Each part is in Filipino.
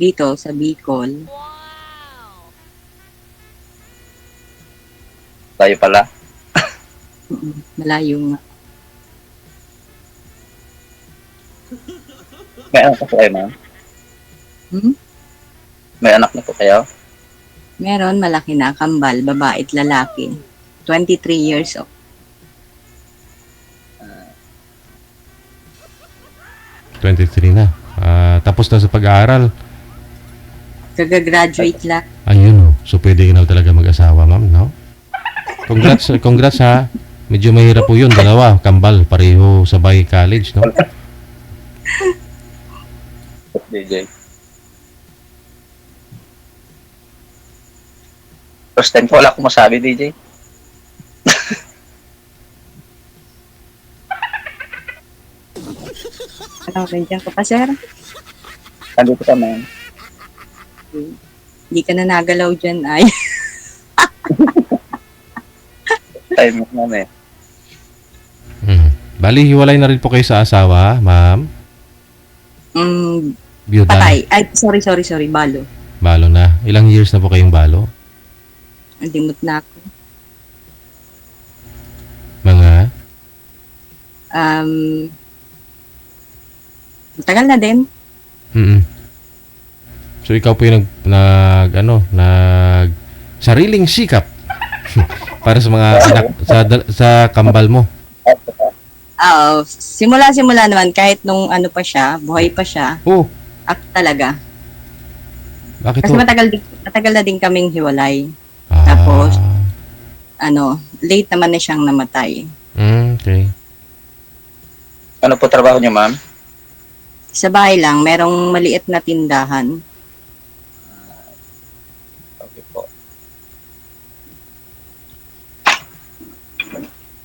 dito sa Bicol. Tayo pala. Malayo nga. May anak na po kayo, ma'am? Hmm? May anak na po kayo? Meron, malaki na, kambal, babae at lalaki. 23 years old. 23 na. Tapos na sa pag-aaral. Kagagraduate lang. Ayun, oh. So, pwede ka na talaga mag-asawa, ma'am, no? Congrats ha. Medyo mahirap po yun. Dalawa, kambal, pareho sabay college, no? DJ. First time ko wala akong masabi, DJ. Ano, nandiyan ka pa, sir? Andito ka, ma'am. Hindi ka na nagalaw dyan, ay. Time mo, ma'am eh. Bali, hiwalay na rin po kayo sa asawa, ma'am? Byuda. Patay. Ay, sorry, balo. Balo na. Ilang years na po kayong balo? Andimot na ako. Mga? Matagal na din. So, ikaw po yung sariling sikap para sa mga anak, sa kambal mo. Oo. Simula naman, kahit nung ano pa siya, buhay pa siya, Oh, ako talaga. bakit Kasi po? matagal na din kaming hiwalay. Ah, Tapos, late naman na siyang namatay. okay. Ano po trabaho niyo, ma'am? Sa bahay lang, merong maliit na tindahan. Okay po.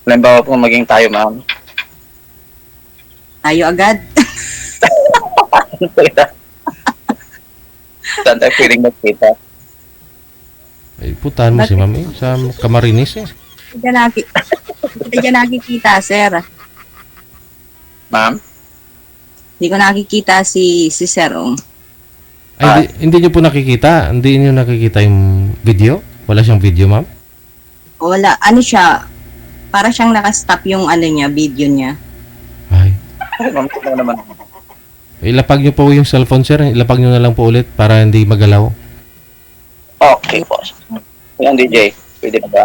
Halimbawa po maging tayo, ma'am. Tayo agad. Saan tayo pwedeng magkita? Ay, putahan mo si ma'am eh. Sa Camarines eh. Hindi ka nakikita, sir. Ma'am? Hindi ko nakikita si Sir. Ay, hindi nyo po nakikita? Hindi nyo nakikita yung video? Wala siyang video, ma'am? Wala. Ano siya? Para siyang nakastop yung video niya. Ay. Ay, ma'am, ano naman? Ilapag nyo po yung cellphone, sir. Ilapag nyo na lang po ulit para hindi magalaw. Okay po. Ayan, DJ. Pwede na ba?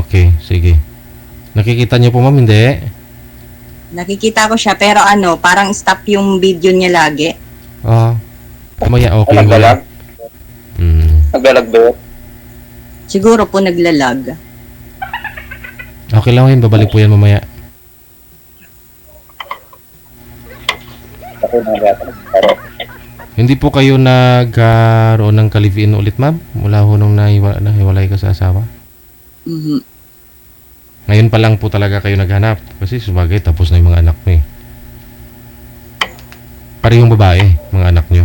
Okay, sige. Nakikita nyo po, ma'am? Hindi. Nakikita ko siya, pero parang stop yung video niya lagi. Kumaya, okay. Naglalag? Naglalag ba yun? Siguro po naglalag. Okay lang yun. Babalik po yan mamaya. Ako naglalag. Hindi po kayo nagkaroon ng kaliviin ulit, ma'am? Mula ho nung nahiwalay ka sa asawa? Mhm. Ngayon pa lang po talaga kayo naghanap. Kasi sabagay, tapos na yung mga anak mo eh. Parehong babae, mga anak nyo.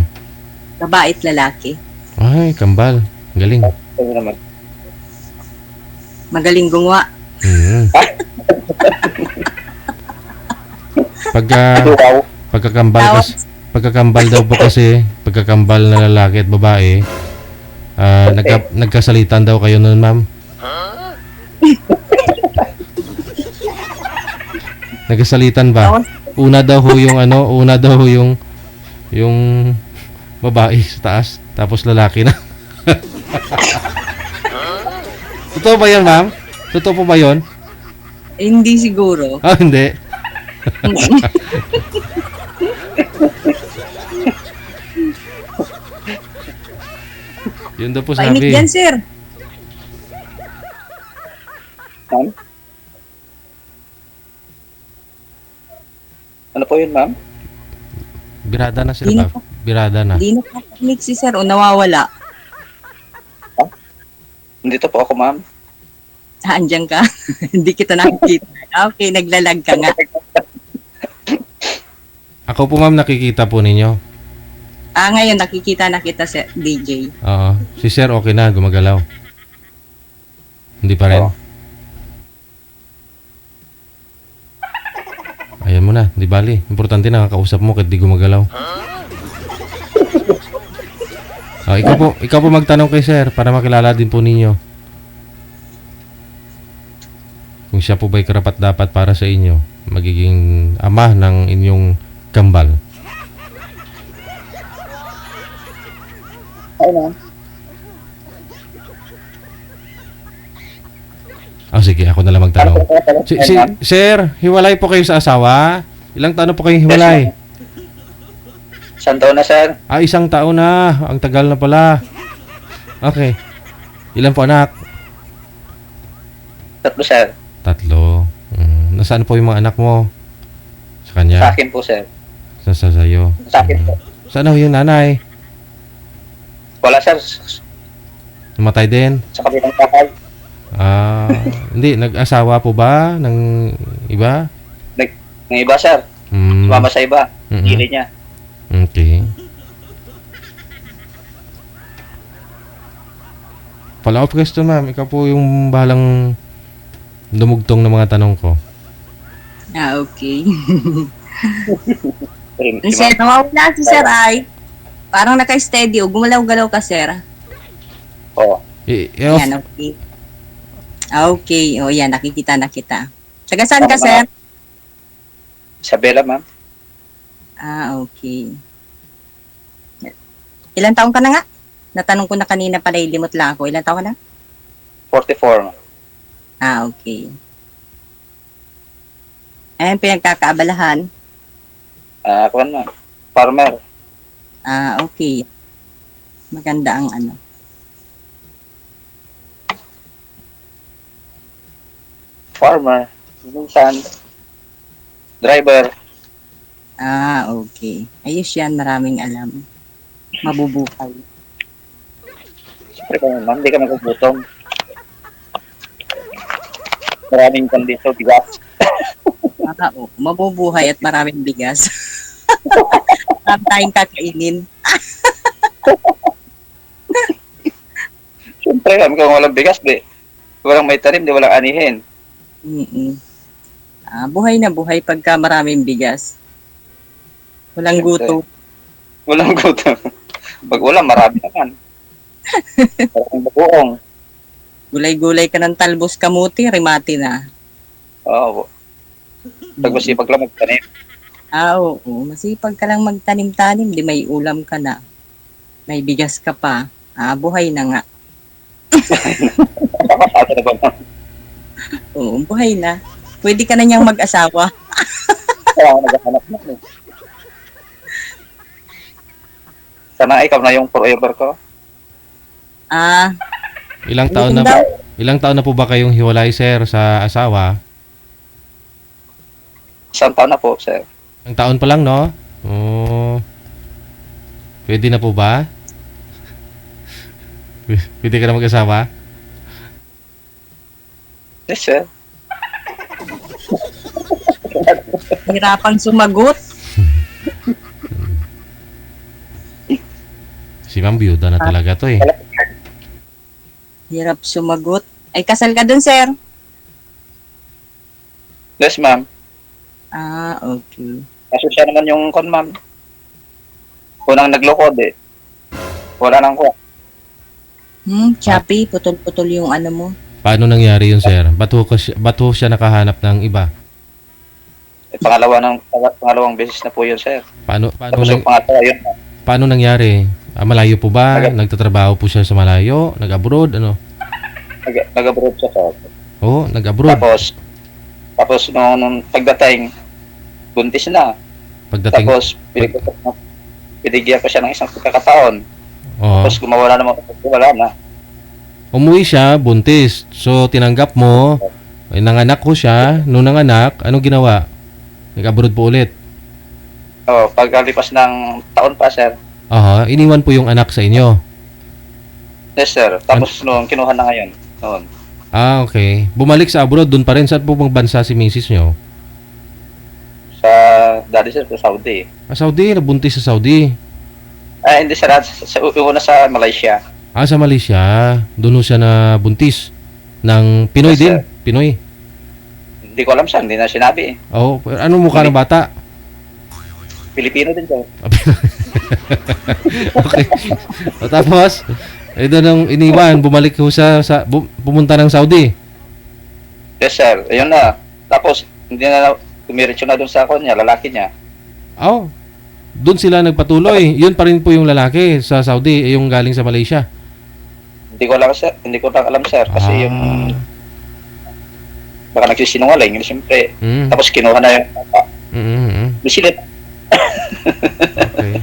Babae at lalaki. Ay, kambal. Galing. Ano naman? Magaling gumawa. Wow. Pagkakambal daw po kasi, pagkakambal na lalaki at babae, nagkasalitan daw kayo nun, ma'am. Nagkasalitan ba? Una daw ho yung babae sa taas, tapos lalaki na. Totoo ba yan, ma'am? Totoo po ba yun? Hindi siguro. Hindi. Yun daw po Painit sabi. yan, sir. Ma'am? Ano po yun, ma'am? Birada na sila Di na ba? Birada na. Hindi na pakinig si sir o nawawala. Nandito po ako, ma'am. Andiyan ka. Hindi kita nakikita. Okay, naglalag ka nga. Ako po, ma'am, nakikita po ninyo. Ngayon nakikita na kita sa DJ. Oo. Si sir okay na, gumagalaw. Hindi pa rin. Oo. Ayan mo na, di bali. Importante nakakausap mo kahit di gumagalaw. Oh, ikaw po magtanong kay sir para makilala din po ninyo. Kung siya po ba'y karapat-dapat para sa inyo, magiging ama ng inyong kambal. Ay, ma'am. Oh, sige, ako na lang magtanong. Sir, hiwalay po kayo sa asawa? Ilang taon na po kayo hiwalay? Isang taon na, sir. Ah, 1 taon na. Ang tagal na pala. Okay. Ilan po anak? 3, sir. 3. Nasaan po yung mga anak mo? Sa kanya? Sa akin po, sir. Sa sayo? Sa akin po. Saan ho yung nanay? Wala, sir. Namatay din? Sa kabilang bahay. Ah, hindi. Nag-asawa po ba ng iba? Ng iba, sir. Mm, Sumama sa iba. mm-mm. Gili niya. Okay. Follow-up question, ma'am. Ikaw po yung bahalang dumugtong ng mga tanong ko. Okay. Si Sir, ma'am. nawawala si Sir ay. Parang naka-steady o gumalaw-galaw ka, Sir. Oo. Off. Yan, okay. Okay, o yan, nakikita na kita. Taga saan ka, Sir? Isabela, ma'am. Okay. Ilan taong ka na nga? Natanong ko na kanina pala, ilimot lang ako. Ilan taong ka na? 44, ma'am. Okay. Ayan, pinagkakaabalahan. Kuwan, ma'am. Farmer. Okay. Maganda ang ano. Farmer. Minsan. Driver. Okay. Ayos yan, maraming alam. Mabubuhay. Siyempre, ma'am, hindi ka magugutom. Maraming kandito, bigas. Oo, mabubuhay at maraming bigas. Marami tayong kakainin. Siyempre, ma'am, kung walang bigas, walang may tanim, walang anihin. Mm-mm. Buhay na buhay pagka maraming bigas. Walang gutom. Walang gutom. Pag ulam, marami naman. Maraming bagoong. Gulay-gulay ka ng talbos kamuti, rimati na. Oo. Pag masipag lang magtanim. Oo. Masipag ka lang magtanim-tanim, di may ulam ka na. May bigas ka pa. Buhay na nga. Nakakasada na ba, ma'am? Oo, buhay na. Pwede ka na niyang mag-asawa. Kaya ako naghahanap na. Sana ikaw na yung forever ko. Ilang taon na Ilang taon na po ba kayong hiwalay, sir, sa asawa? Isang taon na po, sir. Ang taon pa lang, no? Oh. Pwede na po ba? Pwede ka na mag-asawa? Yes, sir. Hirapang sumagot. Si ma'am, biyuda na talaga to eh. Hirap sumagot. Ay, kasal ka dun, sir? Yes, ma'am. Okay. Kaso siya naman yung kon, ma'am. Unang naglokod eh. Wala nang ko. Choppy, putol-putol yung ano mo. Paano nangyari yun, sir? Ba't ho siya nakahanap ng iba? Pangalawang beses na po yun, sir. Paano Tapos yung pangalawa yun, ma'am. paano nangyari? Malayo po ba? Nagtatrabaho po siya sa malayo? Nag-abroad? Ano? Nag-abroad siya, sir. Oo, nag-abroad. Tapos nung pagdating, buntis na. Pagdating, Tapos, binigyan ko siya ng isang pagkakataon. oo. Tapos gumawa na naman, wala na. Umuwi siya, buntis. So, tinanggap mo, nanganak ko siya. Nung nanganak, anong ginawa? Nag-abroad po ulit. Pagkalipas ng taon pa, sir. Aha, iniwan po yung anak sa inyo. Yes, sir. Tapos nung kinuha na ngayon. Noon. Okay. Bumalik sa abroad, dun pa rin. Saan po bang bansa si misis nyo? Sa daddy, sir, sa Saudi. Saudi, nabuntis sa Saudi. Hindi, sir. Una sa Malaysia. Sa Malaysia. Doon siya na buntis. Ng Pinoy Yes, din. sir. Pinoy. Hindi ko alam, sir. Hindi na sinabi. Oh, ano mukha ng bata? Pilipino din, sir. Okay. O, tapos, doon nang iniwan, bumalik ho pumunta ng Saudi. Yes, sir. Ayun na. Tapos, hindi na tumiritso na doon sa kanya, lalaki niya. Oh, doon sila nagpatuloy. Yun pa rin po yung lalaki sa Saudi, yung galing sa Malaysia. Hindi ko lang, sir. Hindi ko lang alam, sir. Kasi yung baka nagsisinungaling, yun siyempre. Tapos kinuha na yung bata. Bisilip. Okay.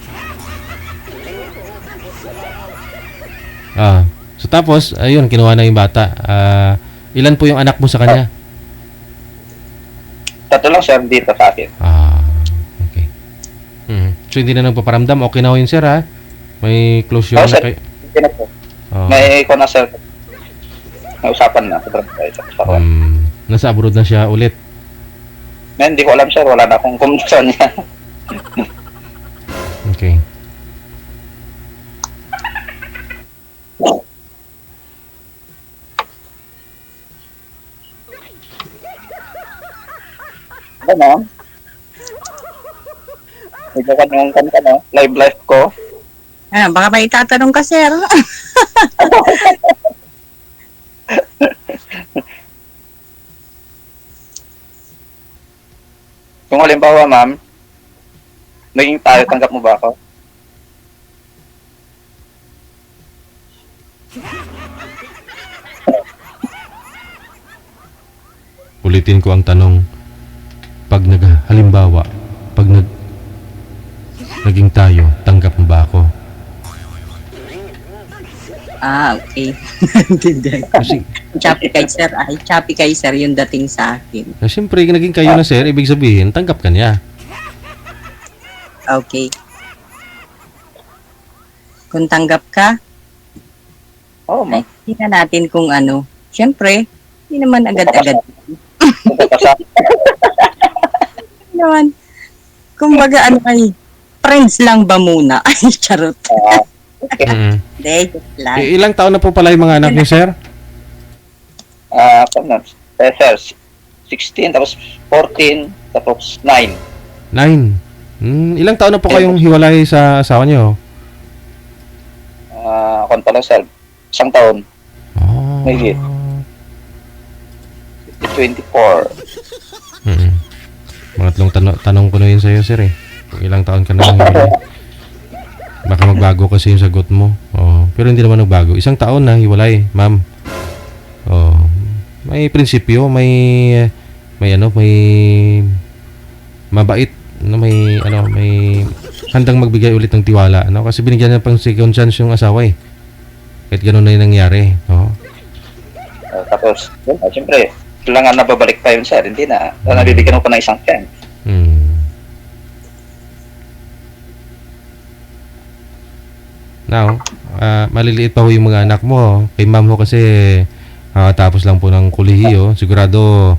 So tapos, ayun, kinuha na yung bata. Ilan po yung anak mo sa kanya? 3 lang, sir, dito sa akin. Okay. So hindi na nagpaparamdam. Okay na ho yun, sir, ha? May closure Oo, na sir. kayo. Hindi na po. May ko na, sir. May usapan na. Nasa abroad na siya ulit. Hindi ko alam, sir. Wala na akong kumunsan niya. Okay. Ano? Ito ka yung kanta, no? Live ko. Baka may itatanong ka, sir. Kung halimbawa, ma'am, naging tayo, tanggap mo ba ako? Ulitin ko ang tanong. Halimbawa, naging tayo, tanggap mo ba ako? Okay. Hindi. Kasi, Choppy kay sir yung dating sa akin. siyempre, naging kayo na, sir, ibig sabihin, tanggap ka niya. Okay. Kung tanggap ka, Oo, ma'am. tingnan natin kung ano. Siyempre, hindi naman agad-agad. Hindi naman. Kumbaga, friends lang ba muna? Ay, charot. Hindi, just lang. Ilang taon na po pala yung mga anak niyo, sir? Sir, 16, tapos 14, tapos 9. 9. Ilang taon na po kayong hiwalay sa asawa niyo? Kung pala, sir, 1 taon. Maybe. 24. Pangatlong tanong ko na yun sa'yo, sir, eh. Kung ilang taon ka na hiwalay. Baka magbago kasi yung sagot mo. Pero hindi naman nagbago. 1 taon na hiwalay, ma'am. May prinsipyo, may mabait, may handang magbigay ulit ng tiwala, kasi binigyan niya pang second chance yung asawa, eh. Kahit gano'n na yung nangyari, Tapos, siyempre, kailangan na babalik pa yun, sir. Hindi na. Nabibigyan mo pa ng 1 chance. Now, maliliit pa ho yung mga anak mo. Kay ma'am ho kasi tapos lang po ng kolehiyo. Sigurado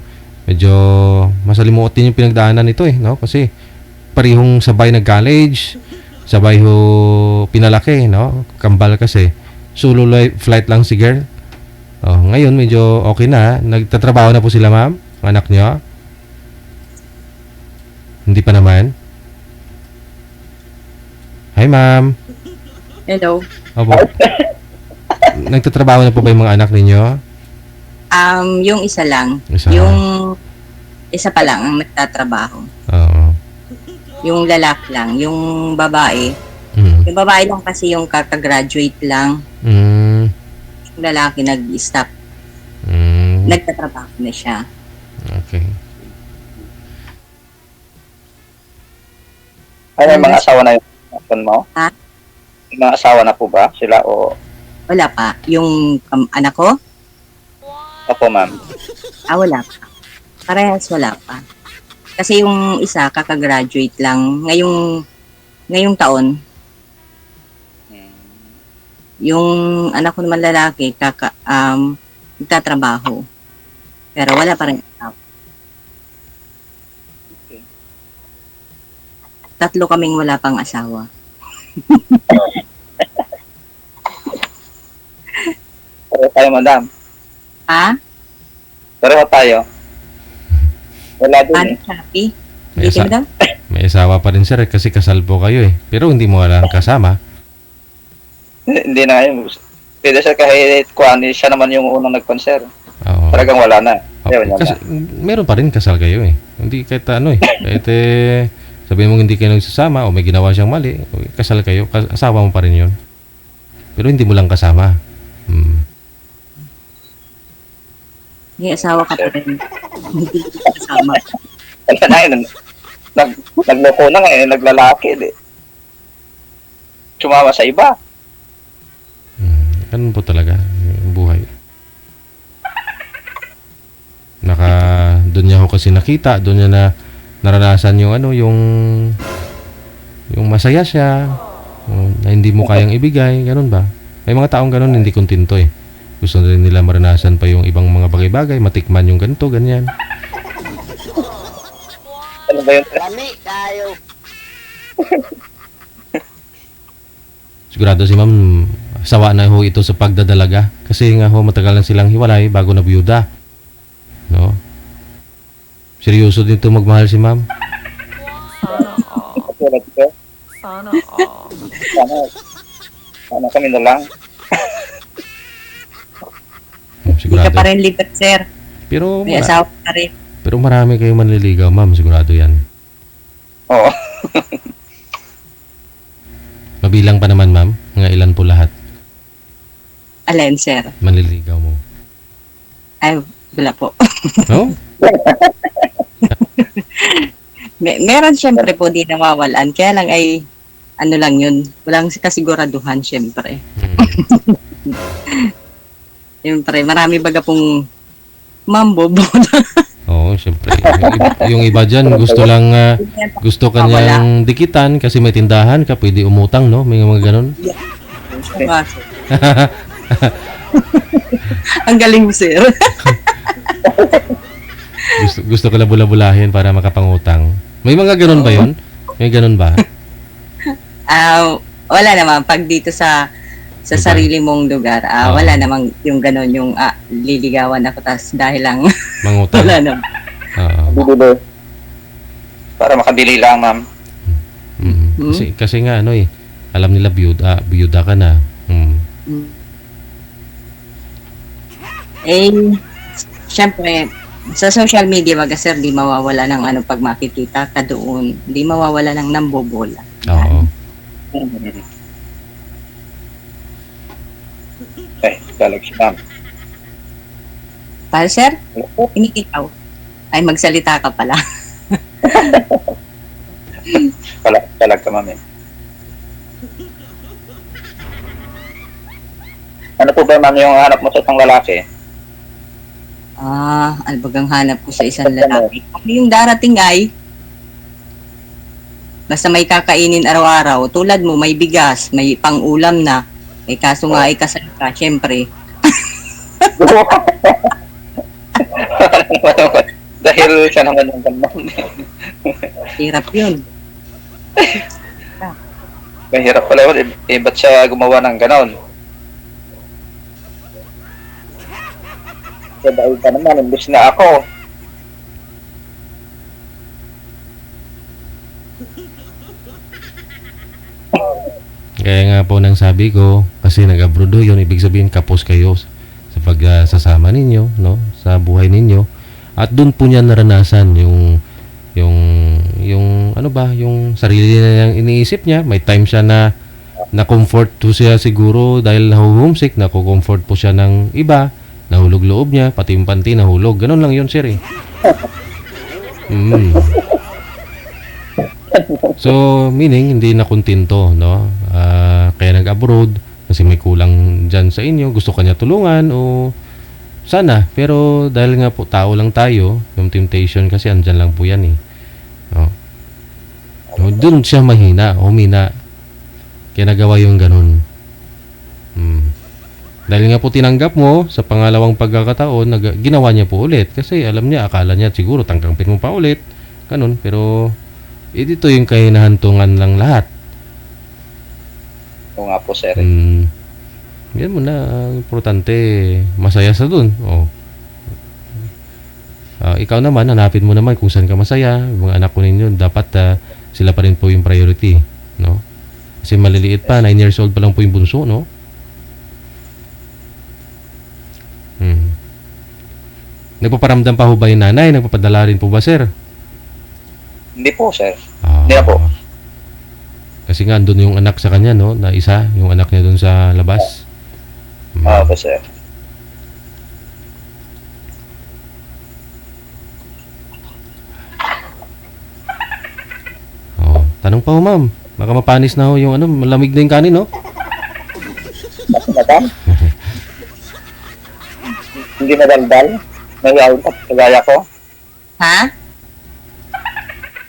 medyo masalimuot din yung pinagdaanan nito, eh, no? Kasi parehong sabay nag-college, sabay ho pinalaki, no? Kambal kasi. Solo flight lang si girl. Ngayon medyo okay na. Nagtatrabaho na po sila, ma'am? Anak niyo? Hindi pa naman? Hi, ma'am. Hello. Opo. Nagtatrabaho na po ba yung mga anak ninyo? Yung isa lang. Isa. Yung isa pa lang ang nagtatrabaho. Oo. Yung lalaki lang. Yung babae. Yung babae lang kasi yung kakagraduate lang. Yung lalaki nag-stop. Nagtatrabaho na siya. Okay. Ay, may mga asawa na yung husband mo? Ha? May mga asawa na po ba sila o? Wala pa. Yung anak ko? Opo, ma'am. Wala pa. Parehas wala pa. Kasi yung isa, kakagraduate lang. Ngayong taon. Yung anak ko naman lalaki, nagtatrabaho. Pero wala pa rin. Okay. 3 kaming wala pang asawa. Pareho tayo, madam. Ha? Pareho tayo. Wala din Ano, eh. Shopee? May Hindi ka daw? May asawa pa rin sir kasi kasal po kayo eh. Pero hindi mo lang kasama. Hindi na yun. Pwede sir kahit kuhan, siya naman yung unang nag-concert. Oo. Talagang wala na. Ayun, Kasi, meron pa rin kasal kayo eh. Hindi kahit ano eh. Kahit sabihin mo hindi kayo nagsasama o may ginawa siyang mali, kasal kayo, asawa mo pa rin yun. Pero hindi mo lang kasama. May asawa ka pa rin. Hindi ka kasama. Wala na yun. Nagloko na nga eh, naglalaki eh. Sumama sa iba. Ganun po talaga yung buhay. Doon niya ako kasi nakita, doon niya na naranasan yung yung masaya siya, na hindi mo kayang ibigay, ganun ba? May mga taong ganun hindi kontento eh. Gusto rin nila maranasan pa yung ibang mga bagay-bagay, matikman yung ganito, ganyan. Ano ba yun? Lami tayo. Sigurado si ma'am, sawa na ho ito sa pagdadalaga. Kasi nga ho, matagal na silang hiwalay bago na biyuda. No? Seryoso dito magmahal si ma'am? Tulad ko. Sana all. Sana kami na lang. Hindi Sigurado. ka pa rin lipat, sir. Pero, May asawa ka rin. pero marami kayong manliligaw, ma'am. Sigurado yan. Oo. Mabilang pa naman, ma'am. Mga ilan po lahat Alin, sir? manliligaw mo. Ay, wala po. No? Meron siyempre po di nawawalan. Kaya lang ay, ano lang yun, walang kasiguraduhan siyempre. Siyempre, marami baga pong mambobo. Oo, syempre. Yung iba dyan, gusto lang, gusto kanyang dikitan kasi may tindahan ka, pwede umutang, no? May mga ganun. Ang galing mo, sir. Gusto ka lang bula-bulahin para makapangutang. May mga ganun ba yun? May ganun ba? Wala naman. Pag dito sa Lugar. sarili mong lugar, wala namang yung gano'n, yung liligawan ako tas dahil lang Mangutang. wala naman. Oo. Bibili. Para makabili lang, ma'am. Kasi nga ano eh, alam nila biyuda ka na. Eh, syempre, sa social media, baga sir, di mawawala ng pag makikita ka doon. Di mawawala ng nambobola. Oo. Eh, talag si ma'am. Para sir, inikitaw. Ay, magsalita ka pala. Talag ka, ma'am eh. Ano po ba, ma'am, yung hanap mo sa isang lalaki? Ano bagang hanap ko sa isang lalaki? Yung darating ay, basta may kakainin araw-araw, tulad mo, may bigas, may pang-ulam na, eh kaso nga ay kasal ka, syempre. Dahil siya naman yung ganun. Hirap yun. Mahirap pala yun. Eh, ba't siya gumawa ng ganon? Kaya dahil ka naman, imbis na ako. Kaya nga po nang sabi ko, kasi nag-abroad ho yun, ibig sabihin kapos kayo sa pagsasama ninyo, no? Sa buhay ninyo. At doon po niya naranasan yung ano ba, yung sarili na niyang iniisip niya. May time siya na comfort po siya siguro dahil homesick, nako-comfort po siya ng iba, nahulog loob niya, pati yung panty nahulog. Ganun lang yun, sir eh. So, meaning, hindi na kontento, no? Kaya nag-abroad, kasi may kulang dyan sa inyo, gusto kanya tulungan, o sana. Pero, dahil nga po, tao lang tayo, yung temptation kasi andyan lang po yan eh. No? No, doon siya humina. Kaya nagawa yung ganun. Dahil nga po tinanggap mo, sa pangalawang pagkakataon, ginawa niya po ulit. Kasi alam niya, akala niya siguro tangkangpin mo pa ulit. Ganun, pero dito yung kahinahantungan lang lahat. Oo nga po, sir. Yan mo na, importante, masaya sa dun. Ikaw naman, hanapin mo naman kung saan ka masaya. Yung mga anak ko ninyo, dapat sila pa rin po yung priority, no? Kasi maliliit pa, 9 years old pa lang po yung bunso, no? Nagpaparamdam pa ho ba yung nanay? Nagpapadala rin po ba, sir? Hindi po, sir. Ah, Hindi na po. Kasi nga, andun yung anak sa kanya, no? Na isa, yung anak niya dun sa labas. Po, sir. Oh, tanong pa ho, ma'am. Baka mapanis na ho yung ano, malamig na yung kanin, no? Madam? Hindi nadaldal? Nagayawin ka, kagaya ko? Ha?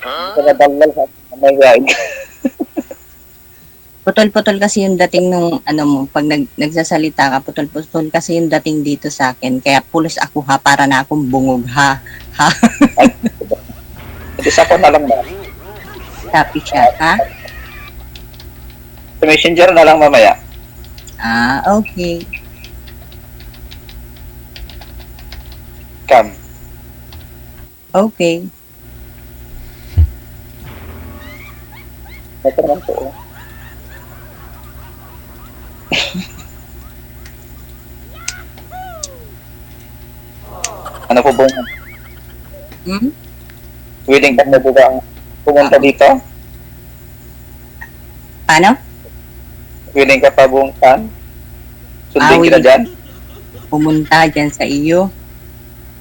Hindi nadaldal ka, nagayawin ka. Putol-putol kasi yung dating nung ano mo, pag nagsasalita ka, putol-putol kasi yung dating dito sa akin. Kaya pulos ako ha, para na akong bungog ha. Ha? Isa ko na lang ba? Happy siya, ha? Sa messenger na lang mamaya. Ah, okay. Cam. Okay. Ito naman po. Ano po ba? Hmm? Willing ka na po ba pumunta dito? Paano? Willing ka pa buong kan? Sundin kita willing. dyan? Pumunta dyan sa iyo.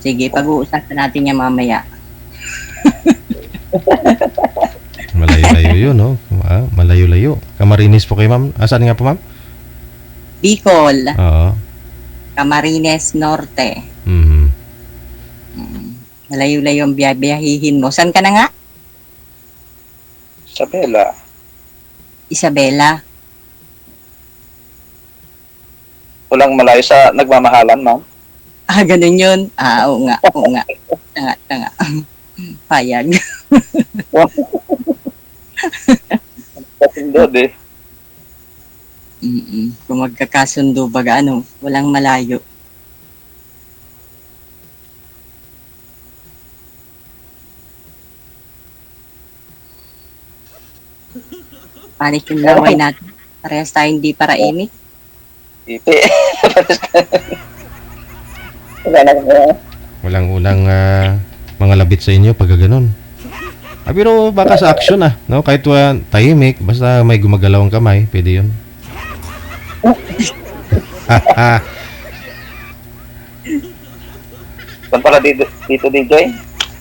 Sige, pag-uusapan natin yan mamaya. Malayo-layo yun, no? Ah, malayo-layo. Camarines po kayo, ma'am. Saan nga po, ma'am? Bicol, Oo. Camarines Norte. Mhm. Malayo-layo ang biyahihin mo. Saan ka na nga? Isabela. Isabela. Walang malayo sa nagmamahalan, ma'am. Ah, ganun yun. Ah, oo nga, oo nga. Tanga. Payag. Kasindod eh. Kung magkakasundo baga, ano, walang malayo. Panik yung laway natin. Parehas tayo hindi para init. Ipi. Wala na kami. Walang-ulang mga labit sa inyo pag ganun. Ah, pero baka sa action no? Kahit tahimik, basta may gumagalaw ang kamay, pwede yun. Saan pala dito DJ?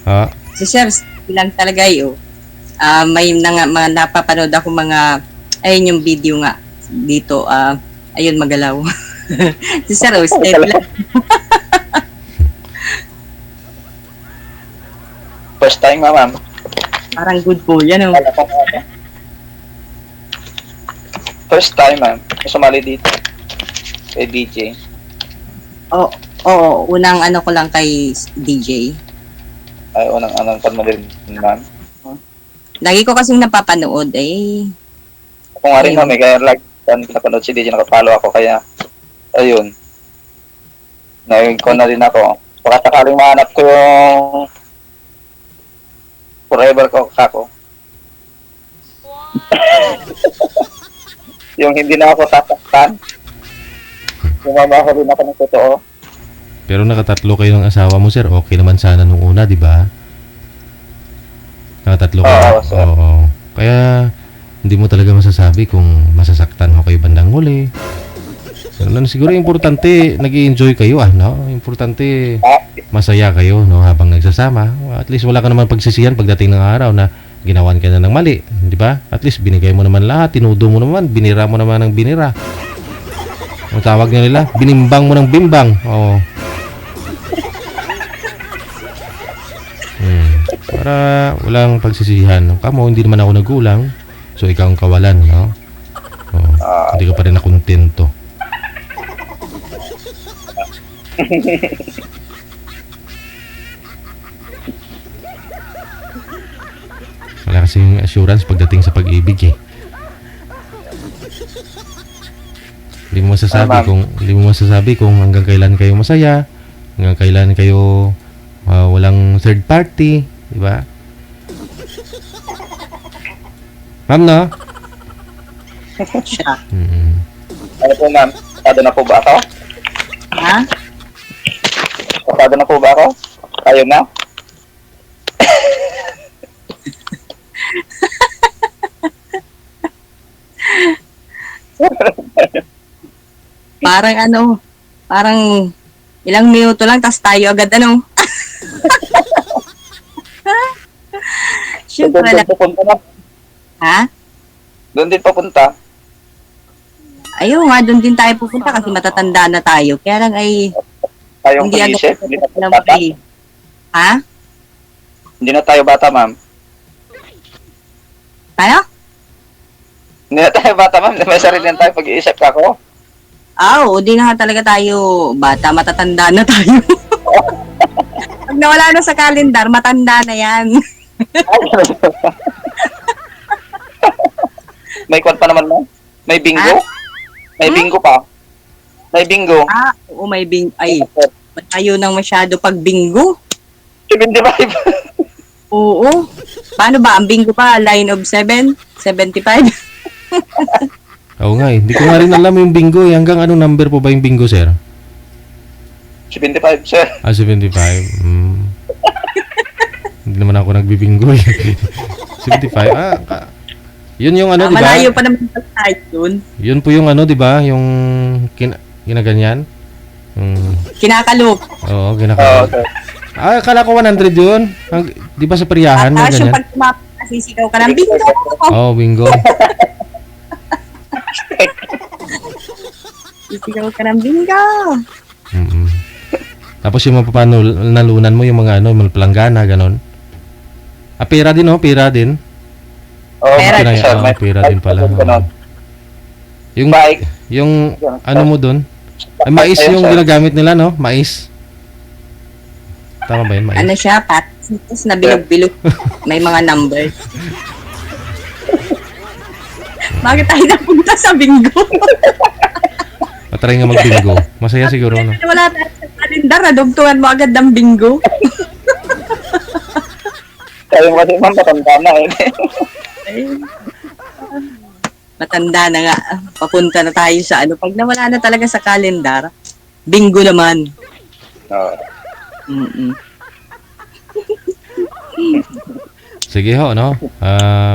Ah, Si Sir, bilang talaga yun. May mga napapanood ako mga, ayun yung video nga dito, ayun magalaw. Si Sir, steady lang. First time nga, ma'am. Parang good po yan, oh. First time, ma'am. Sumali dito. Kay DJ. Oo, unang ano ko lang kay DJ. Ay, unang pan mo din, ma'am. Lagi ko kasing napapanood, eh. Ako nga rin, ma'am. Kaya like, napanood si DJ, nakapalo ako. Kaya, ayun. Naging ko na rin ako. Baka sakaling mahanap ko yung forever ko kako. Yung hindi na ako sasaktan. Sumama ko rin ako ng totoo. pero nakatatlo kayo ng asawa mo, sir. Okay naman sana nung una, di ba? Nakatatlo kayo. Oo, sir. Oo. Kaya hindi mo talaga masasabi kung masasaktan mo kayo bandang huli. Siguro importante nag-i-enjoy kayo, no? Importante masaya kayo, no, habang nagsasama. At least wala ka naman pagsisihan pagdating ng araw na ginawan ka na ng mali, di ba? At least binigay mo naman lahat, tinudo mo naman, binira mo naman ng binira. Ang tawag nila, binimbang mo ng bimbang. Oo. Para walang pagsisihan. Kamo, hindi naman ako nagulang. So, ikaw ang kawalan, no? Oo. Hindi ka pa rin nakontento. Wala kasing assurance pagdating sa pag-ibig eh. Hindi mo masasabi kung hanggang kailan kayo masaya, hanggang kailan kayo walang third party, di ba? Ma'am, no? Siya. Ano po ma'am? Pasado na po ba ako? Ha? Pasado na po ba ako? Kayo na? Parang parang ilang minuto lang, tas tayo agad Doon Siyempre din lang. papunta na. Ha? Doon din papunta. Ayaw nga, doon din tayo pupunta kasi matatanda na tayo. Kaya lang ay, Tayong hindi agad pag-isip. Hindi na tayo alam bata. eh. Ha? Hindi na tayo bata, ma'am. Ano? Hindi na tayo bata, ma'am. May sarili na tayo pag-iisip ka ko. Oo, di na nga talaga tayo bata, matatanda na tayo. Pag nawala na sa kalendar, matanda na yan. May kwan pa naman, ma'am. May bingo. Ah? May bingo pa. May bingo. Oo, may bingo. Ay, tayo nang masyado pag bingo. 75. Oo. Paano ba? Ang bingo pa, line of 7? 75? Oo nga eh. Hindi ko nga rin alam yung bingo eh. Hanggang anong number po ba yung bingo, sir? 75, sir. 75. Hindi naman ako nagbibingo eh. 75. Yun yung ano, di ba? Malayo pa naman tayo dun. Yun po yung ano, di ba? Yung ginaganyan. Kinakalok. Oo, Oo, ginakaroon. sir. Akala ko 100 yun. Di ba sa peryahan may Tapos yung ganyan? pag sisigaw ka ng bingo. Oo, bingo. Sisigaw ka ng bingo. Mm-mm. Tapos yung mapapanalunan mo, yung mga ano, palanggana, ganon. Pera din, oh, pera din. Oo, Pera ma'am, Pinay- sir. oo, pera din pala. Ganon. Yung, Bike. yung, ano mo dun? Ay, mais Ayun, yung sir. ginagamit nila, no? Mais. Tama ba yun, mais? Ano siya, patis na bilog-bilog. May mga numbers. Bakit tayo napunta sa bingo? Patry nga mag-bingo. Masaya siguro, no? Wala tayo sa kalendar, nadugtungan mo agad ng bingo. Kayo kasi, ma'am, matanda na eh. Ay, matanda na nga. Papunta na tayo sa ano. Pag nawala na talaga sa kalendar, bingo naman. Oo. Mm-mm. Sige ho, no?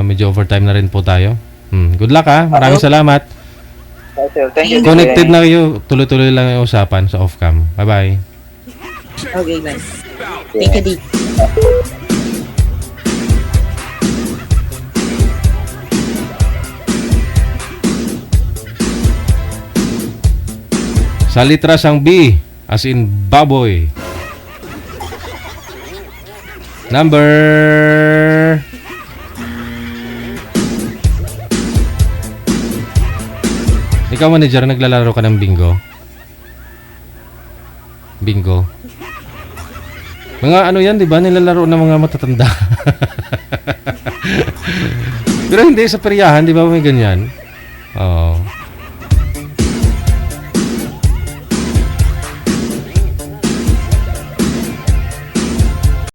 Medyo overtime na rin po tayo. Good luck, ha? Maraming salamat. Okay, sir. Thank you. Connected na kayo. Tuloy-tuloy lang yung usapan sa off-cam. Bye-bye. Okay, bye. Take a deep. Sa litras ang B, as in baboy. Number... Ikaw, manager, naglalaro ka ng bingo? Bingo. Mga ano yan, di ba? Nilalaro ng mga matatanda. Pero hindi sa peryahan, di ba may ganyan? Oo.